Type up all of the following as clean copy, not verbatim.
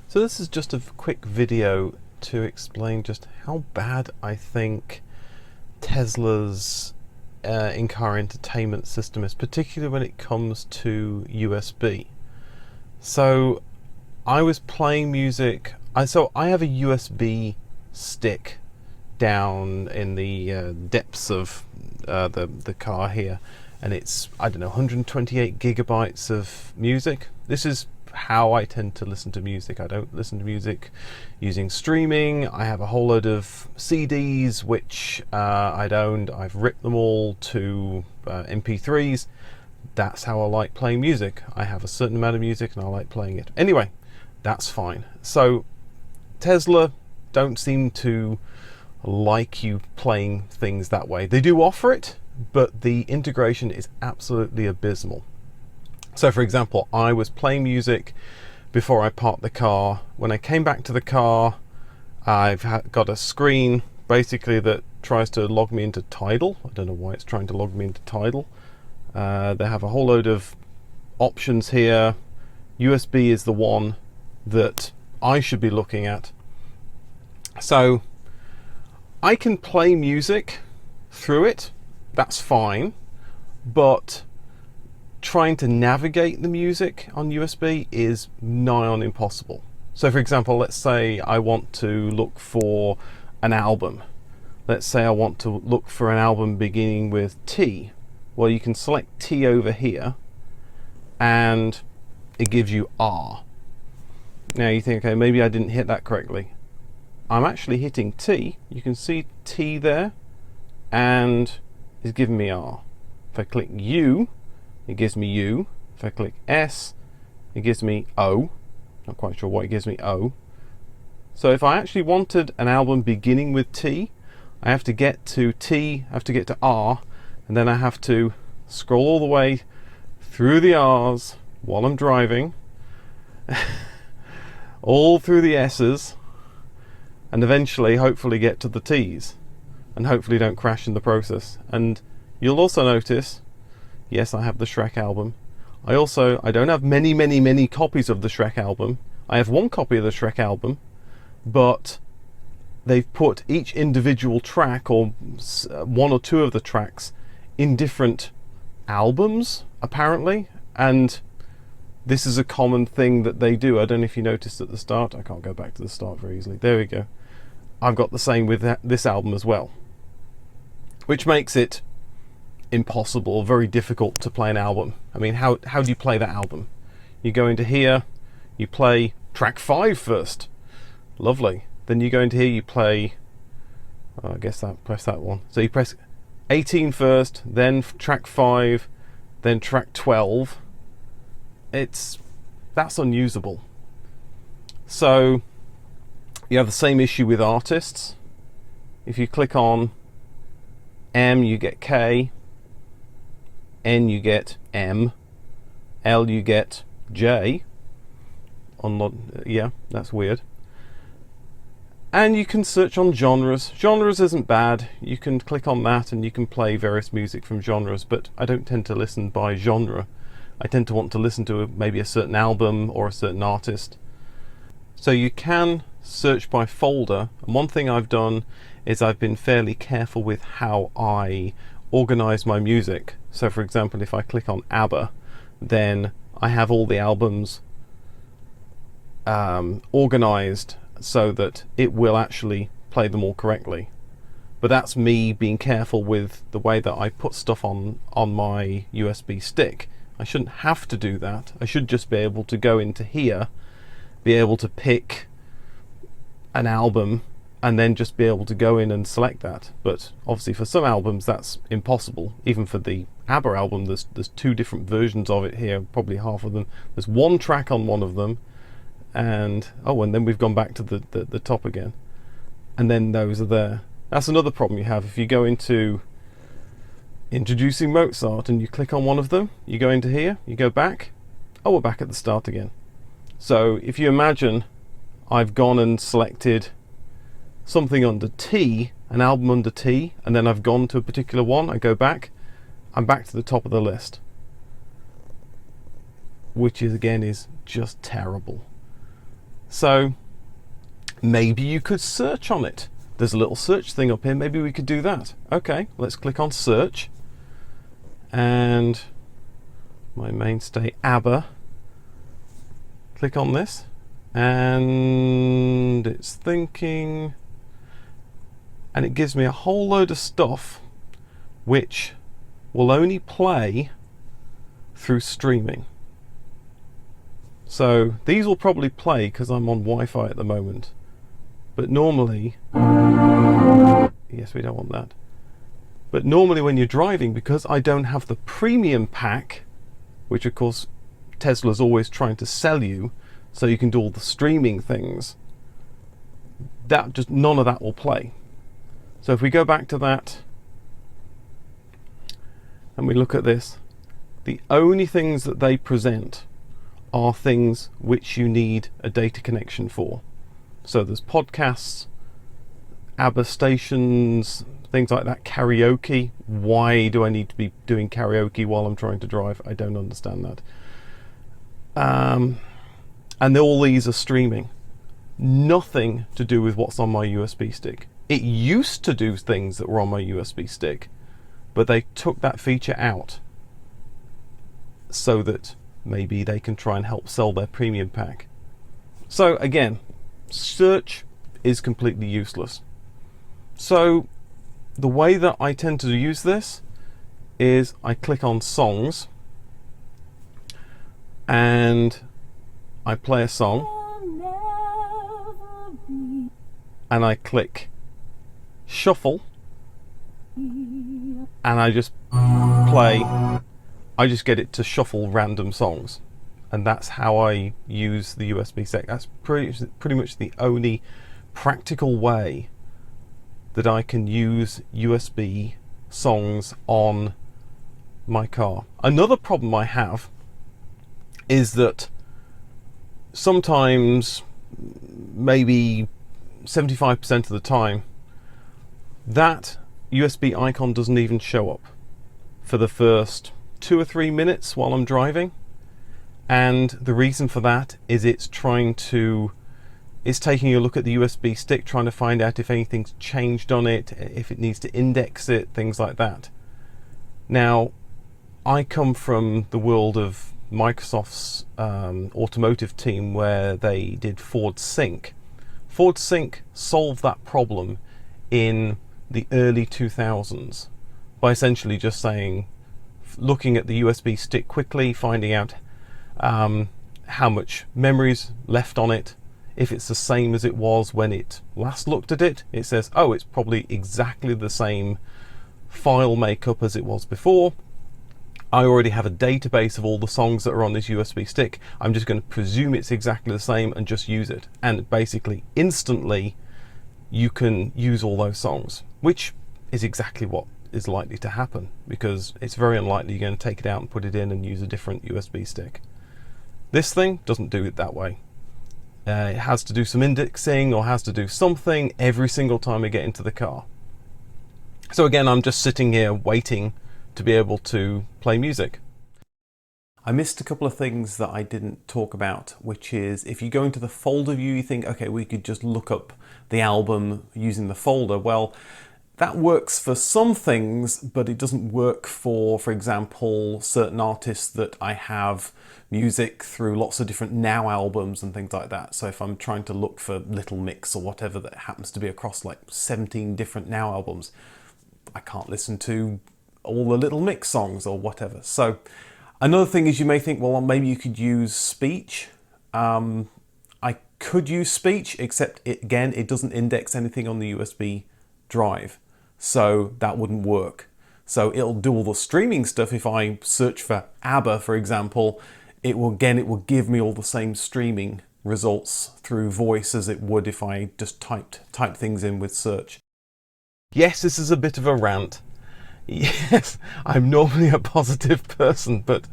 So this is just a quick video to explain just how bad I think Tesla's in-car entertainment system is, particularly when it comes to USB. So I was playing music. So I have a USB stick down in the depths of the car here, and it's, I don't know, 128 gigabytes of music. This is how I tend to listen to music. I don't listen to music using streaming. I have a whole load of CDs which I'd owned. I've ripped them all to MP3s. That's how I like playing music. I have a certain amount of music and I like playing it. Anyway, that's fine. So Tesla don't seem to like you playing things that way. They do offer it, but the integration is absolutely abysmal. So for example, I was playing music before I parked the car. When I came back to the car, I've got a screen basically that tries to log me into Tidal. I don't know why it's trying to log me into Tidal. They have a whole load of options here. USB is the one that I should be looking at. So I can play music through it, that's fine, but trying to navigate the music on USB is nigh on impossible. So for example, let's say I want to look for an album. Let's say I want to look for an album beginning with T. Well, you can select T over here and it gives you R. Now you think, okay, maybe I didn't hit that correctly. I'm actually hitting T. You can see T there, and it's giving me R. If I click U, it gives me U. If I click S, it gives me O. Not quite sure why it gives me O. So if I actually wanted an album beginning with T, I have to get to T, I have to get to R, and then I have to scroll all the way through the R's while I'm driving, all through the S's, and eventually hopefully get to the T's, and hopefully don't crash in the process. And you'll also notice, yes, I have the Shrek album. I don't have many copies of the Shrek album. I have one copy of the Shrek album, but they've put each individual track, or one or two of the tracks, in different albums, apparently. And this is a common thing that they do. I don't know if you noticed at the start. I can't go back to the start very easily. There we go. I've got the same with this album as well, which makes it impossible, very difficult to play an album. I mean, how do you play that album? You go into here, you play track 5 first. Lovely. Then you go into here, you play, I guess press that one. So you press 18 first, then track 5, then track 12. That's unusable. So you have the same issue with artists. If you click on M, you get K, N you get M, L you get J. Yeah, that's weird. And you can search on genres. Genres isn't bad. You can click on that and you can play various music from genres, but I don't tend to listen by genre. I tend to want to listen to maybe a certain album or a certain artist. So you can search by folder, and one thing I've done is I've been fairly careful with how I organize my music. So for example, if I click on ABBA, then I have all the albums organized so that it will actually play them all correctly. But that's me being careful with the way that I put stuff on my USB stick. I shouldn't have to do that. I should just be able to go into here, be able to pick an album, and then just be able to go in and select that. But obviously for some albums that's impossible. Even for the ABBA album, there's 2 different versions of it here, probably half of them. There's 1 track on one of them, and then we've gone back to the top again, and then those are there. That's another problem you have. If you go into Introducing Mozart and you click on one of them, you go into here, you go back, we're back at the start again. So if you imagine I've gone and selected something under T, an album under T, and then I've gone to a particular one, I go back, I'm back to the top of the list, which is again is just terrible. So maybe you could search on it. There's a little search thing up here. Maybe we could do that. Okay, let's click on search. And my mainstay ABBA. Click on this. And it's thinking. And it gives me a whole load of stuff which will only play through streaming. So these will probably play because I'm on Wi-Fi at the moment. But normally, yes, we don't want that. But normally when you're driving, because I don't have the premium pack, which of course Tesla's always trying to sell you, so you can do all the streaming things, that just none of that will play. So if we go back to that and we look at this, the only things that they present are things which you need a data connection for. So there's podcasts, ABBA stations, things like that, karaoke. Why do I need to be doing karaoke while I'm trying to drive? I don't understand that. And all these are streaming. Nothing to do with what's on my USB stick. It used to do things that were on my USB stick, but they took that feature out so that maybe they can try and help sell their premium pack. So again, search is completely useless. So the way that I tend to use this is I click on songs and I play a song and I click shuffle and I just play, I just get it to shuffle random songs. And that's how I use the USB stick. That's pretty much the only practical way that I can use USB songs on my car. Another problem I have is that sometimes, maybe 75% of the time, that USB icon doesn't even show up for the first 2 or 3 minutes while I'm driving. And the reason for that is it's taking a look at the USB stick, trying to find out if anything's changed on it, if it needs to index it, things like that. Now, I come from the world of Microsoft's automotive team where they did Ford Sync. Ford Sync solved that problem in the early 2000s by essentially just saying, looking at the USB stick quickly, finding out how much memory's left on it. If it's the same as it was when it last looked at it, it says, oh, it's probably exactly the same file makeup as it was before. I already have a database of all the songs that are on this USB stick. I'm just going to presume it's exactly the same and just use it. And basically, instantly, you can use all those songs, which is exactly what is likely to happen, because it's very unlikely you're going to take it out and put it in and use a different USB stick. This thing doesn't do it that way. It has to do some indexing or has to do something every single time I get into the car. So again, I'm just sitting here waiting to be able to play music. I missed a couple of things that I didn't talk about, which is if you go into the folder view, you think, okay, we could just look up the album using the folder. Well, that works for some things, but it doesn't work for example, certain artists that I have music through lots of different Now albums and things like that. So if I'm trying to look for Little Mix or whatever that happens to be across like 17 different Now albums, I can't listen to all the Little Mix songs or whatever. So another thing is you may think, well, maybe you could use speech. I could use speech, except again, it doesn't index anything on the USB drive. So that wouldn't work. So it'll do all the streaming stuff. If I search for ABBA, for example, it will give me all the same streaming results through voice as it would if I just typed things in with search. Yes, this is a bit of a rant. Yes, I'm normally a positive person, but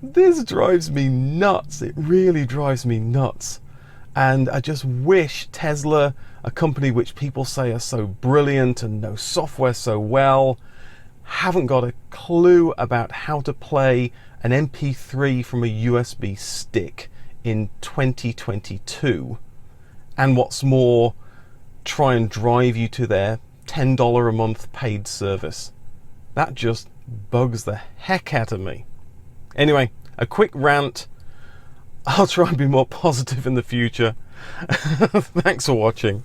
this drives me nuts. It really drives me nuts. And I just wish Tesla, a company which people say are so brilliant and know software so well, haven't got a clue about how to play an MP3 from a USB stick in 2022 and what's more, try and drive you to their $10 a month paid service. That just bugs the heck out of me. Anyway, a quick rant. I'll try and be more positive in the future. Thanks for watching.